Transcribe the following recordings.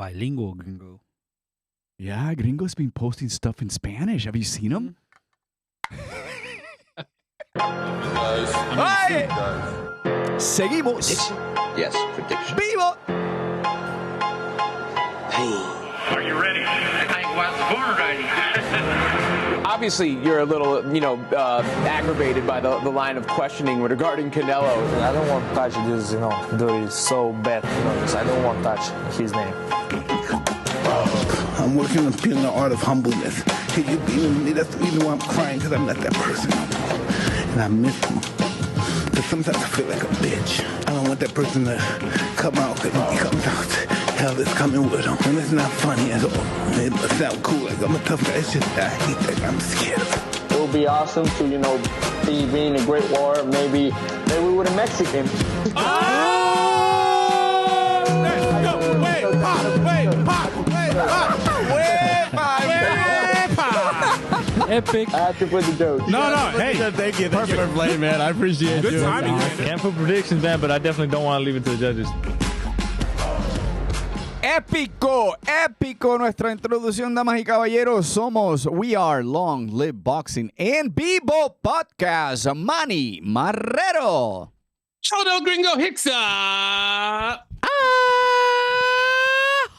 bilingual gringo. Yeah, Gringo's been posting stuff in Spanish. Have you seen him? Guys, Seguimos. yes, prediction. ¡Vivo! Are you ready? I was born ready. Obviously, you're a little, aggravated by the line of questioning regarding Canelo. I don't want to touch this, dirty, so bad. I don't want to touch his name. I'm working on feeling the art of humbleness. Hey, you being me, that's the reason why I'm crying, because I'm not that person no more. And I miss him. Because sometimes I feel like a bitch. I don't want that person to come out, because when he comes out, hell is coming with him. And it's not funny at all. It must sound cool, like I'm a tough guy. It's just I hate that. I'm scared. It would be awesome to, be being a great warrior, maybe with a Mexican. Epic. I have to put the joke. No, hey. Thank you. Perfect play, man. I appreciate Good you. timing, man. Can't put predictions, man, but I definitely don't want to leave it to the judges. Épico nuestra introducción, damas y caballeros. We are Longliveboxing EnVivo podcast. Manny Marrero. Shout Gringo Hicksa.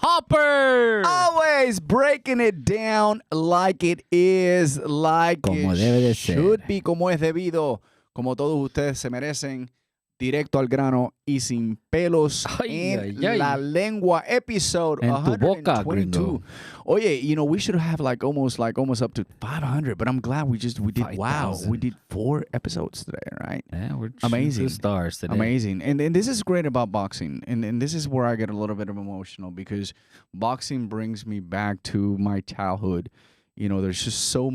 Hopper. Always breaking it down like it is, like Como it debe de should ser. be, como es debido, como todos ustedes se merecen. Directo al grano y sin pelos en la lengua. Episode en tu boca, 122. gringo. Oye, we should have almost up to 500, but I'm glad we did. 5,000. We did 4 episodes today, right? Yeah, we're Amazing. stars today. Amazing. And this is great about boxing. And this is where I get a little bit of emotional because boxing brings me back to my childhood. There's just so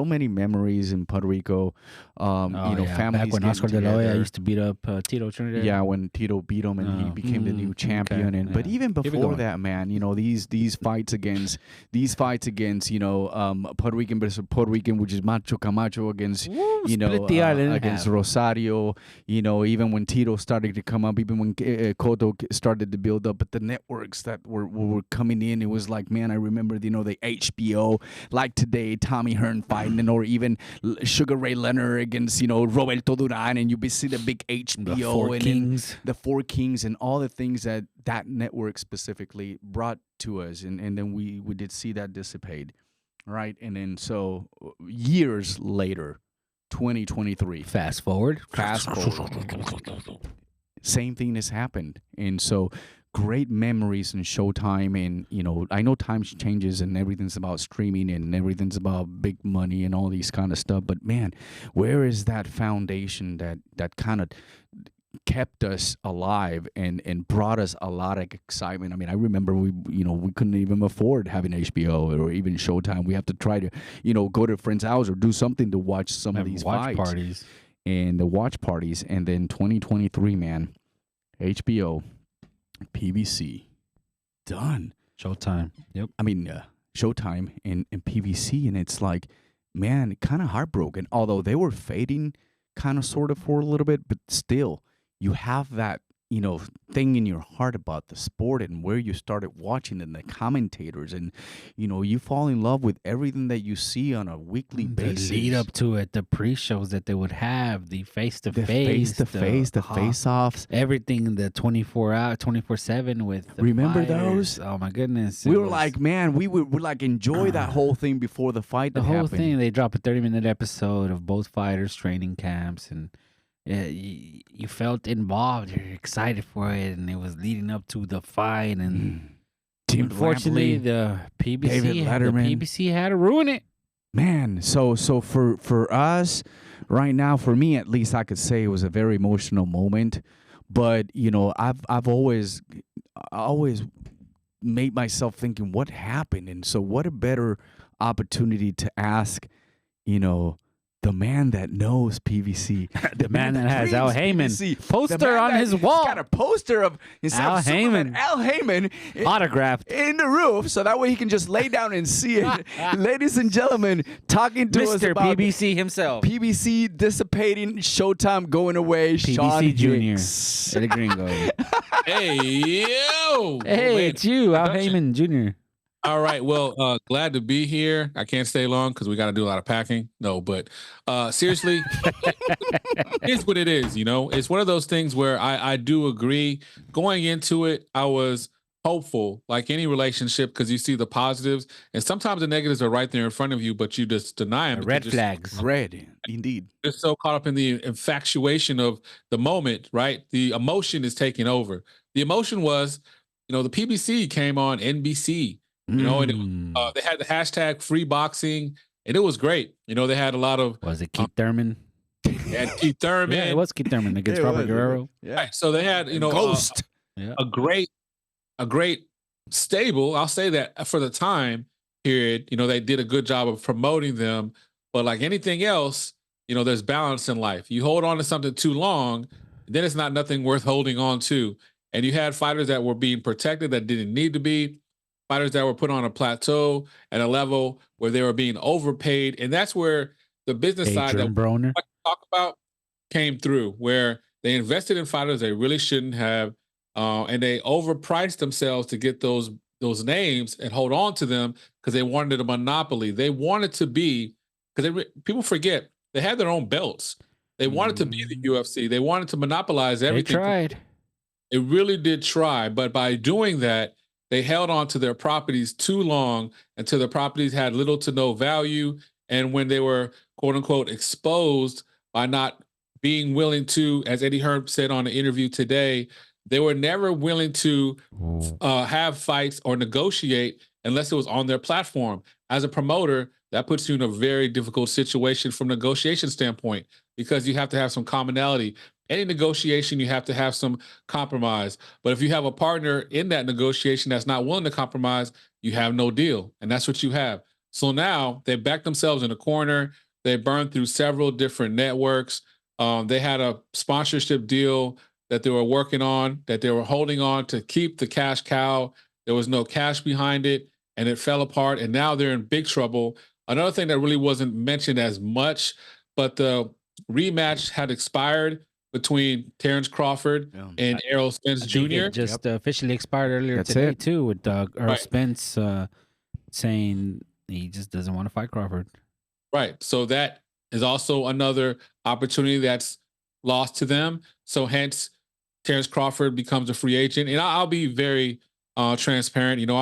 many memories in Puerto Rico. Families back when Oscar De La Hoya used to beat up Tito Trinidad. Yeah, when Tito beat him and he became the new champion. Okay, But even before that, man, these fights against Puerto Rican versus Puerto Rican, which is Macho Camacho against split the island against Rosario. Even when Tito started to come up, even when Cotto started to build up, but the networks that were coming in, it was like, man, I remember the HBO, like today, Tommy Hearn fighting, or even Sugar Ray Leonard against Roberto Duran, and you see the big HBO the Four Kings and all the things that network specifically brought to us, and then we did see that dissipate, right? And then so years later, 2023, Fast forward. same thing has happened, and so great memories in Showtime. And I know times changes and everything's about streaming and everything's about big money and all these kind of stuff, but man, where is that foundation that kind of kept us alive and brought us a lot of excitement? I mean, I remember we couldn't even afford having HBO or even Showtime. We have to try to go to a friend's house or do something to watch some of these watch fights parties. and the watch parties. And then 2023, man, HBO, PBC, done. Showtime. Yep. I mean, Showtime and PBC, and it's like, man, kind of heartbroken. Although they were fading kind of sort of for a little bit, but still, you have that thing in your heart about the sport and where you started watching and the commentators, and you fall in love with everything that you see on a weekly basis. The lead up to it, the pre-shows that they would have, the face-to-face, the face-offs, everything, the 24/7 with the remember fighters. those? Oh my goodness. We were like, man, we would like enjoy that whole thing before the fight. The whole thing. They drop a 30-minute episode of both fighters training camps, and you felt involved. You're excited for it, and it was leading up to the fight. And unfortunately, the PBC had to ruin it. Man, so for us right now, for me at least, I could say it was a very emotional moment. But I've always made myself thinking, what happened? And so, what a better opportunity to ask, the man that knows PBC, The man that has Al dreams Heyman PBC, poster the man on that- his wall. He's got a poster of himself, Al Superman, Heyman. Al Heyman, Autographed. in the roof, so that way he can just lay down and see it. Ladies and gentlemen, talking to us Mr. about PBC himself. PBC dissipating, Showtime going away. Sean PBC Jr. Hicks. El Gringo. Hey, yo. Hey, Wait, it's you, Al production. Heyman Jr. All right. Well, glad to be here. I can't stay long because we got to do a lot of packing. No, but seriously, here's what it is. You know, it's one of those things where I do agree. Going into it, I was hopeful, like any relationship, because you see the positives, and sometimes the negatives are right there in front of you, but you just deny them. Red flags. Red, indeed. Just so caught up in the infatuation of the moment, right? The emotion is taking over. The emotion was, you know, the PBC came on NBC. You know, and it, they had the hashtag free boxing, and it was great. You know, they had a lot of Was it Keith Thurman? they had Keith Thurman. Yeah, it was Keith Thurman against Yeah, it Robert was. Guerrero. Yeah. Right. So they had, you know, Ghost. Yeah. a great stable. I'll say that for the time period, you know, they did a good job of promoting them. But like anything else, you know, there's balance in life. You hold on to something too long, then it's not nothing worth holding on to. And you had fighters that were being protected that didn't need to be. Fighters that were put on a plateau at a level where they were being overpaid. And that's where the business side that Adrian Broner. we talk about came through, where they invested in fighters they really shouldn't have. And they overpriced themselves to get those names and hold on to them because they wanted a monopoly. They wanted to be, because people forget, they had their own belts. They wanted to be the UFC. They wanted to monopolize They everything. tried. It really did try. But by doing that, they held on to their properties too long until the properties had little to no value. And when they were, quote unquote, exposed by not being willing to, as Eddie Hearn said on the interview today, they were never willing to have fights or negotiate unless it was on their platform. As a promoter, that puts you in a very difficult situation from a negotiation standpoint, because you have to have some commonality. Any negotiation, you have to have some compromise. But if you have a partner in that negotiation that's not willing to compromise, you have no deal. And that's what you have. So now they backed themselves in a corner. They burned through several different networks. They had a sponsorship deal that they were working on, that they were holding on to keep the cash cow. There was no cash behind it, and it fell apart. And now they're in big trouble. Another thing that really wasn't mentioned as much, but the rematch had expired between Terrence Crawford and Errol Spence I think Jr. it just officially expired earlier That's today, it. too, with Earl Right. Spence saying he just doesn't want to fight Crawford. Right. So that is also another opportunity that's lost to them. So hence, Terrence Crawford becomes a free agent. And I'll be very transparent. You know,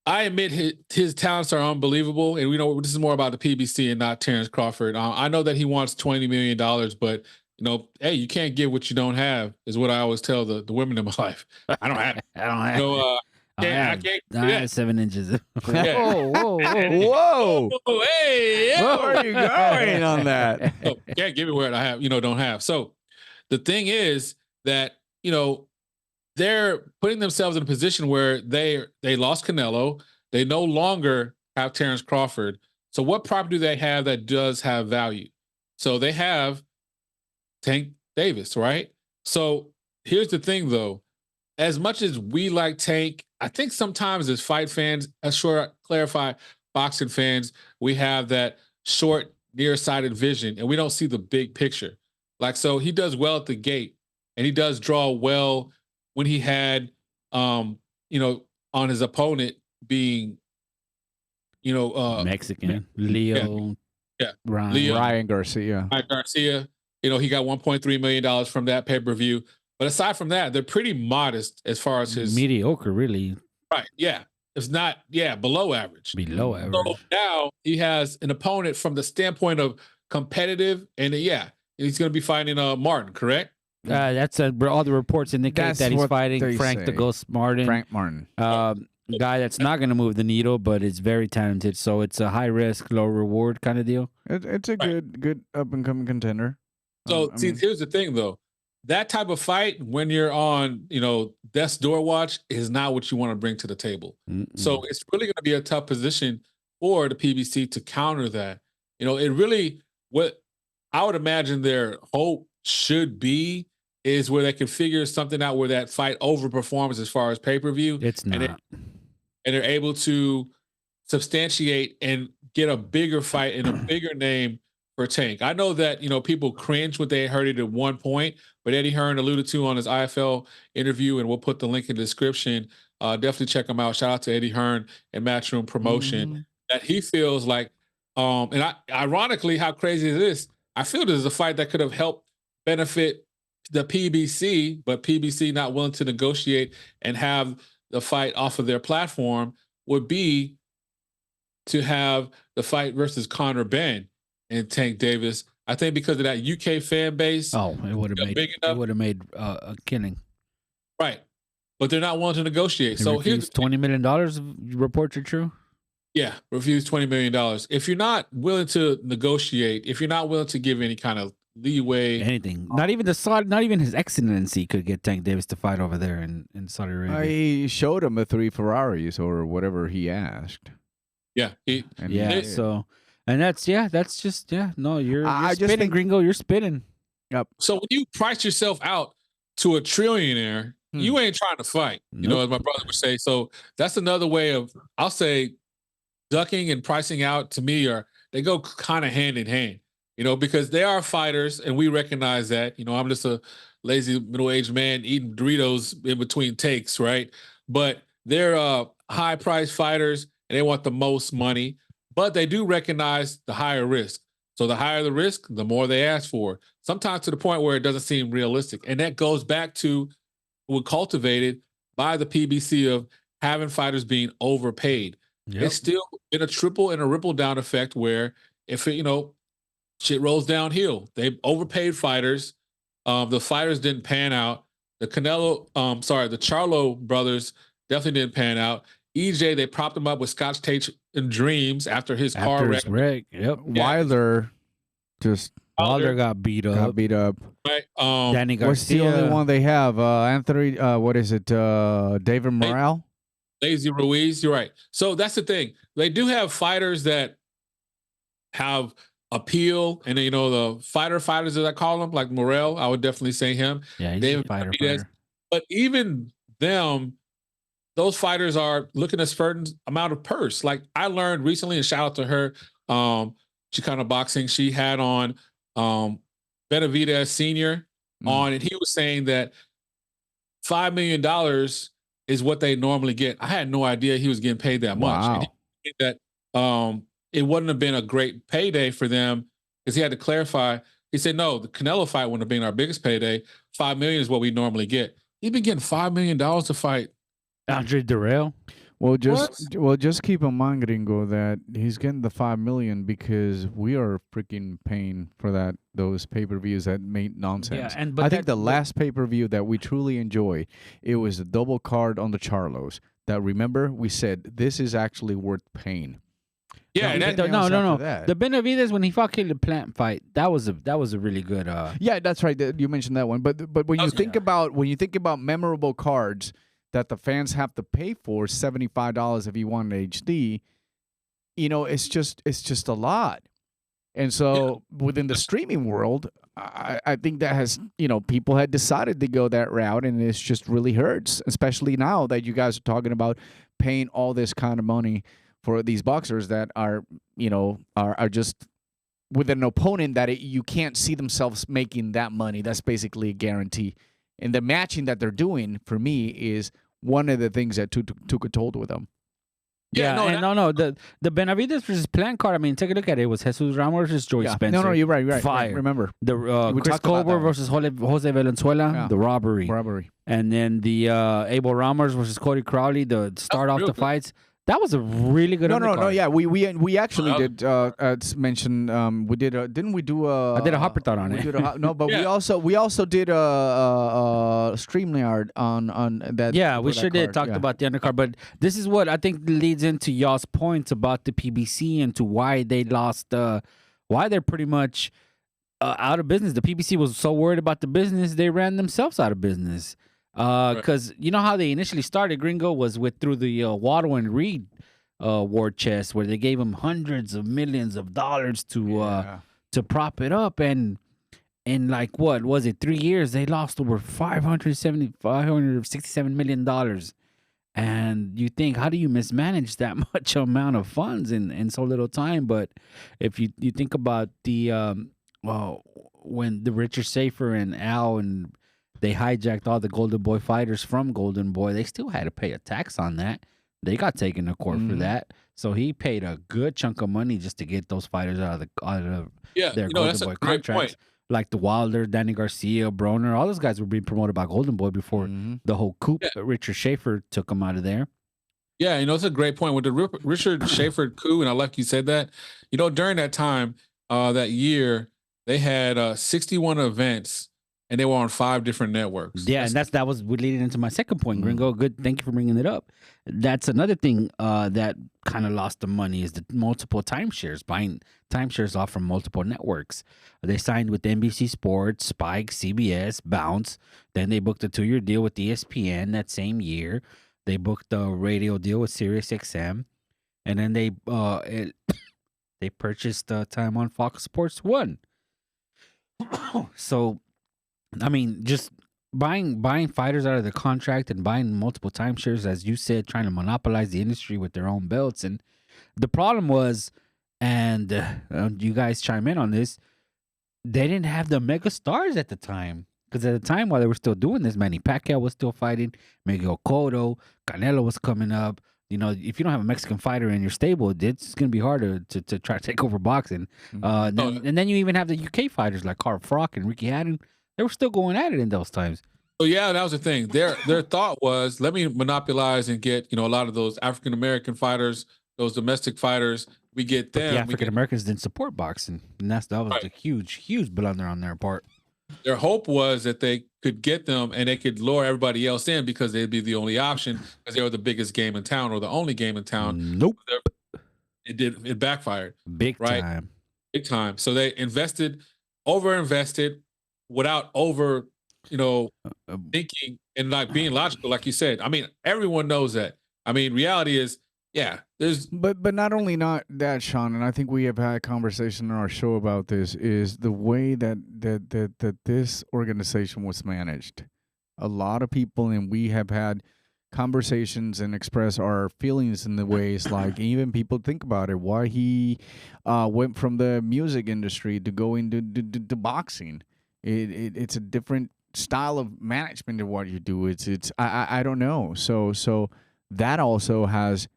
I admit his talents are unbelievable. And we know this is more about the PBC and not Terrence Crawford. I know that he wants $20 million, but, you know, hey, you can't give what you don't have, is what I always tell the women in my life. I don't have it. I don't have. So, I can't have 7 inches. Yeah. Whoa. Whoa. Oh, hey, Where are you going on that? So, can't give me what I have, don't have. So the thing is that, they're putting themselves in a position where they lost Canelo. They no longer have Terrence Crawford. So what property do they have that does have value? So they have Tank Davis, right? So here's the thing, though. As much as we like Tank, I think sometimes as fight fans, clarify, boxing fans, we have that short, nearsighted vision, and we don't see the big picture. Like, so he does well at the gate, and he does draw well when he had, on his opponent being, Mexican. Leo. Yeah. Ryan Garcia. Mike Garcia. He got $1.3 million from that pay-per-view. But aside from that, they're pretty modest as far as his mediocre, really. Right. Yeah. It's not, below average. Below average. So now he has an opponent from the standpoint of competitive, and he's going to be fighting Martin, correct? That's all the reports indicate that he's fighting Frank the Ghost Martin. Frank Martin. Guy that's not going to move the needle, but is very talented. So it's a high risk, low reward kind of deal. It's a good up and coming contender. So here's the thing, though. That type of fight, when you're on, death's door watch, is not what you want to bring to the table. So it's really going to be a tough position for the PBC to counter that. it really, what I would imagine their hope should be is where they can figure something out where that fight overperforms as far as pay-per-view. It's not. And they're able to substantiate and get a bigger fight and a bigger name for Tank. I know that, people cringe when they heard it at one point, but Eddie Hearn alluded to on his IFL interview, and we'll put the link in the description. Definitely check him out. Shout out to Eddie Hearn and Matchroom Promotion. That he feels like, ironically, how crazy is this? I feel this is a fight that could have helped benefit the PBC, but PBC not willing to negotiate and have the fight off of their platform would be to have the fight versus Conor Benn and Tank Davis. I think because of that UK fan base. Oh, it would have made a killing. Right. But they're not willing to negotiate. So here's $20 million. Reports are true. Yeah, refuse $20 million. If you're not willing to negotiate, if you're not willing to give any kind of leeway, anything, not even His Excellency could get Tank Davis to fight over there in Saudi Arabia. I showed him the 3 Ferraris or whatever he asked. Yeah, that's just No, you're spinning, Gringo. You're spinning. Yep. So when you price yourself out to a trillionaire, you ain't trying to fight. As my brother would say. So that's another way of, I'll say, ducking and pricing out. To me, they go kind of hand in hand. Because they are fighters, and we recognize that. I'm just a lazy middle-aged man eating Doritos in between takes, right? But they're high-priced fighters, and they want the most money. But they do recognize the higher risk. So the higher the risk, the more they ask for. Sometimes to the point where it doesn't seem realistic. And that goes back to what cultivated by the PBC of having fighters being overpaid. Yep. It's still been a triple and a ripple down effect where if it, shit rolls downhill. They overpaid fighters. The fighters didn't pan out. The Charlo brothers definitely didn't pan out. EJ, they propped him up with Scotch tape and dreams after his car wreck. Yep. Yeah. Wilder got beat up. Right. Danny Garcia. What's the only one they have? Anthony, what is it? David Morale? Lazy Ruiz. You're right. So that's the thing. They do have fighters that have appeal, and the fighters as I call them, like Morel, I would definitely say him. Yeah, he's a fighter. But even them, those fighters are looking at a certain amount of purse. Like I learned recently, and shout out to her, Chicano Boxing. She had on Benavidez Senior on, and he was saying that $5 million is what they normally get. I had no idea he was getting paid that much. Wow. And he said that it wouldn't have been a great payday for them, because he had to clarify. He said, no, the Canelo fight wouldn't have been our biggest payday. $5 million is what we normally get. He's been getting $5 million to fight Andre Durrell. Well, just keep in mind, Gringo, that he's getting the $5 million because we are freaking paying for those pay-per-views that made nonsense. Yeah, I think the last pay-per-view that we truly enjoyed, it was the double card on the Charlos. That, remember, we said this is actually worth paying. Yeah, no. The Benavidez when he fought Caleb Plant fight, that was a really good. Yeah, that's right. You mentioned that one, but when you think about memorable cards that the fans have to pay for, $75 if you want an HD, it's just a lot. And so within the streaming world, I think that has, people had decided to go that route, and it's just really hurts, especially now that you guys are talking about paying all this kind of money for these boxers that are just with an opponent that you can't see themselves making that money. That's basically a guarantee. And the matching that they're doing, for me, is one of the things that took a toll with them. The Benavidez versus Plant card, I mean, take a look at it. It was Jesus Ramos versus Joey Spencer. No, you're right. Fire. Remember. The Chris Colbert versus Jose Valenzuela, the robbery. And then the Abel Ramos versus Cody Crowley, the start off the fights. That was a really good undercard. No. Yeah, we actually did mention. We did. Didn't we do a? I did a hopper thought on it. But we also did a StreamYard on that. Yeah, we sure did talk about the undercard. But this is what I think leads into y'all's points about the PBC and to why they lost. Why they're pretty much out of business. The PBC was so worried about the business, they ran themselves out of business. Because you know how they initially started, Gringo, was through the Waddle and Reed war chest where they gave him hundreds of millions of dollars to prop it up, and in like what was it, 3 years they lost over $567 million. And you think, how do you mismanage that much amount of funds in so little time? But if you think about the when the Richard Schaefer and Al and they hijacked all the Golden Boy fighters from Golden Boy, they still had to pay a tax on that. They got taken to court for that. So he paid a good chunk of money just to get those fighters out of their Golden Boy contracts. Like the Wilder, Danny Garcia, Broner, all those guys were being promoted by Golden Boy before the whole coup. Richard Schaefer took them out of there. Yeah, it's a great point with the Richard Schaefer coup, and I like you said that. During that time, that year, they had 61 events, and they were on 5 different networks. Yeah, and that was leading into my second point, Gringo. Good, thank you for bringing it up. That's another thing that kind of lost the money is the multiple timeshares, buying timeshares off from multiple networks. They signed with NBC Sports, Spike, CBS, Bounce. Then they booked a 2-year deal with ESPN that same year. They booked a radio deal with SiriusXM, and then they purchased time on Fox Sports 1. So, I mean, just buying fighters out of the contract and buying multiple timeshares, as you said, trying to monopolize the industry with their own belts. And the problem was, and you guys chime in on this, they didn't have the mega stars at the time. Because at the time, while they were still doing this, Manny Pacquiao was still fighting, Miguel Cotto, Canelo was coming up. If you don't have a Mexican fighter in your stable, it's going to be hard to try to take over boxing. And then you even have the UK fighters like Carl Froch and Ricky Hatton. They were still going at it in those times. So yeah, that was the thing. Their thought was, let me monopolize and get a lot of those African American fighters, those domestic fighters. We get them. But the African Americans didn't support boxing, and that was a huge blunder on their part. Their hope was that they could get them and they could lure everybody else in because they'd be the only option because they were the biggest game in town or the only game in town. Nope. It backfired. Big time. Big time. So they overinvested without over, thinking and like being logical, like you said. I mean, everyone knows that. I mean, reality is, there's but not only not that, Sean, and I think we have had a conversation on our show about this, is the way that this organization was managed. A lot of people, and we have had conversations and express our feelings in the ways like even people think about it, why he went from the music industry to go into boxing. It's a different style of management of what you do. I don't know. So that also has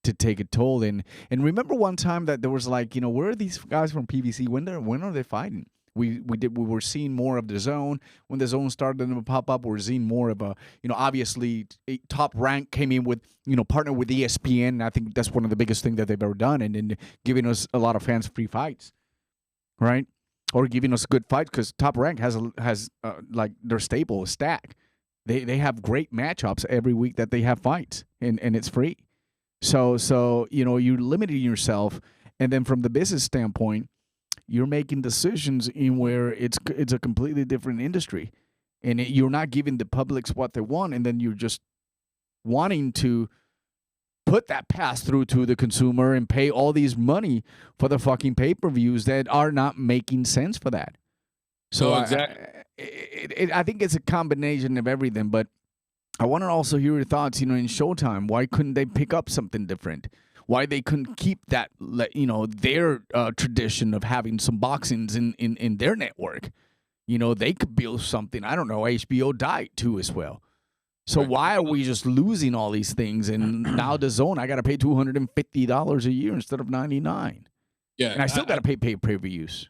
to take a toll. And remember one time that there was like, where are these guys from PBC? When are they fighting? We were seeing more of the zone. When the zone started to pop up, we're seeing more of a, obviously Top Rank came in with, partner with ESPN. And I think that's one of the biggest things that they've ever done, and giving us a lot of fans free fights, right? Or giving us good fights, because Top Rank has like their stable stack. They have great matchups every week that they have fights, and it's free. So you're limiting yourself, and then from the business standpoint, you're making decisions in where it's a completely different industry, and you're not giving the publics what they want, and then you're just wanting to put that pass through to the consumer and pay all these money for the fucking pay-per-views that are not making sense for that. So exactly. I think it's a combination of everything, but I want to also hear your thoughts, in Showtime. Why couldn't they pick up something different? Why they couldn't keep that, their tradition of having some boxings in their network? They could build something. I don't know. HBO died too as well. So why are we just losing all these things? And now the zone, I got to pay $250 a year instead of $99. Yeah, and I still got to pay pay-per-views.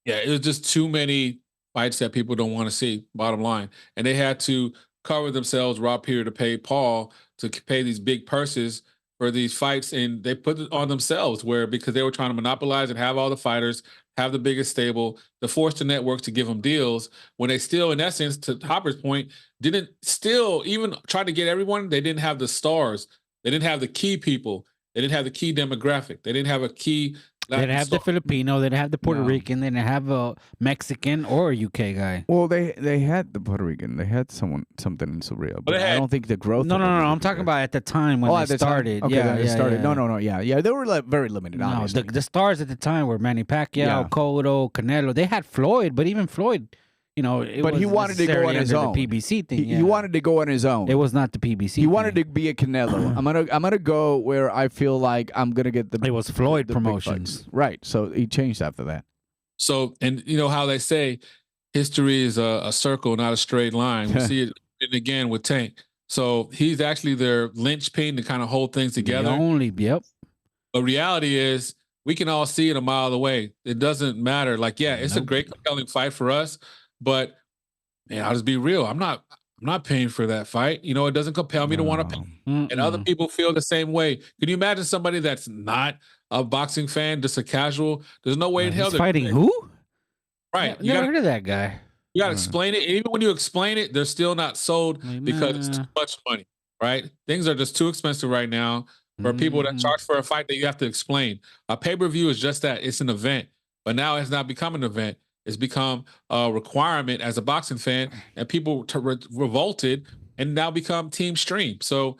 Yeah, it was just too many fights that people don't want to see, bottom line. And they had to cover themselves, Rob Peter to pay Paul to pay these big purses for these fights, and they put it on themselves because they were trying to monopolize and have all the fighters, have the biggest stable, to force the networks to give them deals when they still, in essence, to Hopper's point, didn't still even try to get everyone. They didn't have the stars. They didn't have the key people. They didn't have the key demographic. They didn't have a key They didn't have the Filipino, they didn't have the Puerto Rican, they didn't have a Mexican or a UK guy. Well, they had the Puerto Rican. They had something in Surreal, but I don't think the growth. No. I'm talking about at the time when they started. Okay, yeah, they started. Yeah. No. Yeah. They were like very limited. No, obviously. the stars at the time were Manny Pacquiao, Cotto, Canelo. They had Floyd, but even Floyd, you know, but he wanted to go on his own. The PBC thing. He wanted to go on his own. It was not the PBC. He wanted to be a Canelo. I'm gonna go where I feel like I'm gonna get the. It was Floyd Promotions, right? So he changed after that. So, and you know how they say history is a circle, not a straight line. We see it again with Tank. So he's actually their linchpin to kind of hold things together. But reality is, we can all see it a mile away. It doesn't matter. Like, yeah, it's a great compelling fight for us, but man, I'll just be real. I'm not paying for that fight. You know, it doesn't compel me to want to pay. And other people feel the same way. Can you imagine somebody that's not a boxing fan, just a casual? There's no way in hell they're fighting who? Right. You never heard of that guy. You got to explain it. And even when you explain it, they're still not sold because it's too much money, right? Things are just too expensive right now for people that charge for a fight that you have to explain. A pay-per-view is just that. It's an event. But now it's not become an event. It's become a requirement as a boxing fan, and people revolted and now become Team Stream. So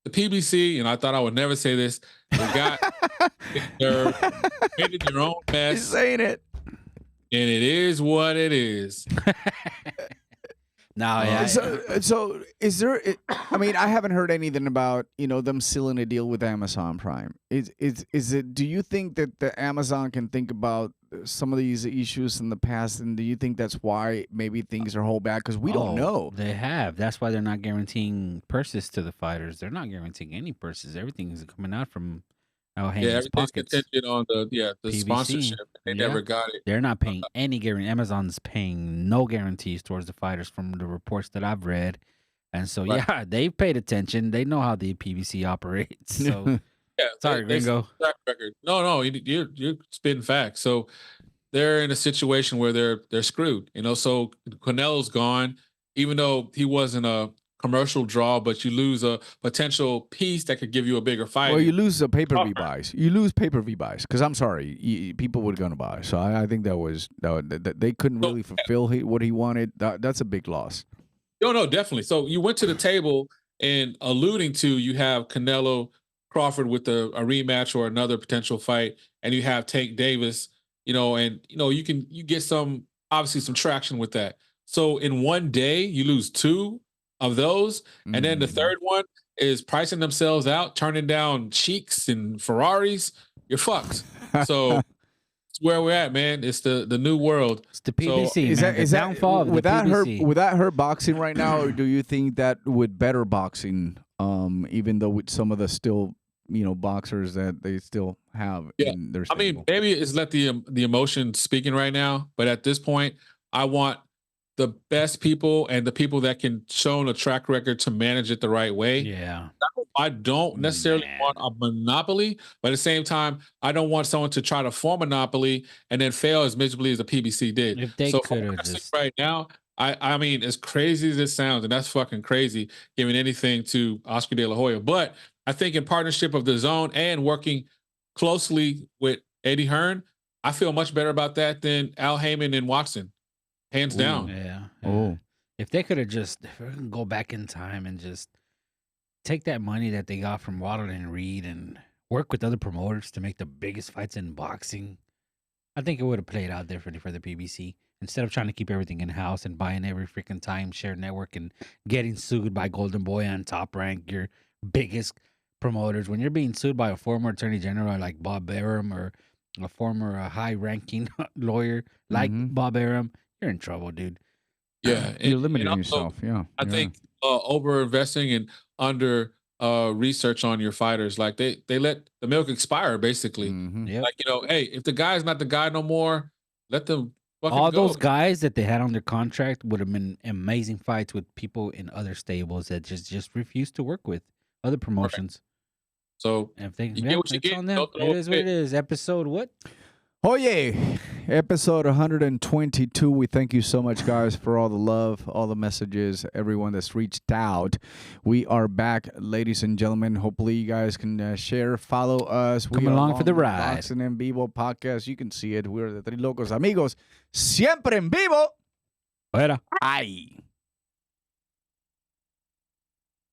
the PBC, and I thought I would never say this, they got made their own mess. He's saying it. And it is what it is. So is there? I mean, I haven't heard anything about them sealing a deal with Amazon Prime. Is it? Do you think that the Amazon can think about some of these issues in the past, and do you think that's why maybe things are held back? Because we don't know. They have. That's why they're not guaranteeing purses to the fighters. They're not guaranteeing any purses. Everything is coming out from everything's pockets. contingent on the PBC. sponsorship. They never got it. They're not paying any guarantee. Amazon's paying no guarantees towards the fighters from the reports that I've read. And so, they've paid attention. They know how the PBC operates. So, sorry, Gringo. Track record. No, you're spitting facts. So they're in a situation where they're screwed. So Canelo's gone, even though he wasn't a commercial draw, but you lose a potential piece that could give you a bigger fight. Well, you lose the pay-per-view buys. You lose pay-per-view buys because I'm sorry, people were going to buy. So I think that they couldn't really fulfill what he wanted. That's a big loss. No, definitely. So you went to the table and alluding to you have Canelo Crawford with a rematch or another potential fight, and you have Tank Davis. And you get some traction with that. So in one day you lose two of those, and then the third one is pricing themselves out, turning down Cheeks and Ferraris. You're fucked. So it's where we're at, man. It's the new world. It's the PBC. So, is that downfall of the PBC. Without her boxing right now, or do you think that with better boxing, even though with some of the still boxers that they still have in their stable? I mean, maybe it's let the emotion speaking right now, but at this point, I want the best people and the people that can show a track record to manage it the right way. Yeah. I don't necessarily want a monopoly, but at the same time, I don't want someone to try to form a monopoly and then fail as miserably as the PBC did. If they could have just right now, I mean, as crazy as it sounds, and that's fucking crazy, giving anything to Oscar De La Hoya. But I think in partnership of the Zone and working closely with Eddie Hearn, I feel much better about that than Al Heyman and Watson. Hands down. Yeah. Oh. If they could have just go back in time and just take that money that they got from Waddle and Reed and work with other promoters to make the biggest fights in boxing, I think it would have played out differently for the PBC. Instead of trying to keep everything in-house and buying every freaking timeshare network and getting sued by Golden Boy and Top Rank, your biggest promoters. When you're being sued by a former attorney general like Bob Arum or a former high-ranking lawyer like Bob Arum, you're in trouble, dude. Yeah. You're limiting yourself. Yeah. I think over investing and under research on your fighters, like they let the milk expire basically. Like, hey, if the guy's not the guy no more, let them fucking all go. those guys that they had on their contract would have been amazing fights with people in other stables that just refused to work with other promotions. So if they you get what you get. on them. It is what it is. Episode what? Oh yeah, episode 122. We thank you so much, guys, for all the love, all the messages, everyone that's reached out. We are back, ladies and gentlemen. Hopefully, you guys can share, follow us. Come along for the ride. Boxing en Vivo podcast. You can see it. We're the Three Locos Amigos. Siempre en vivo. Fuera. Ay.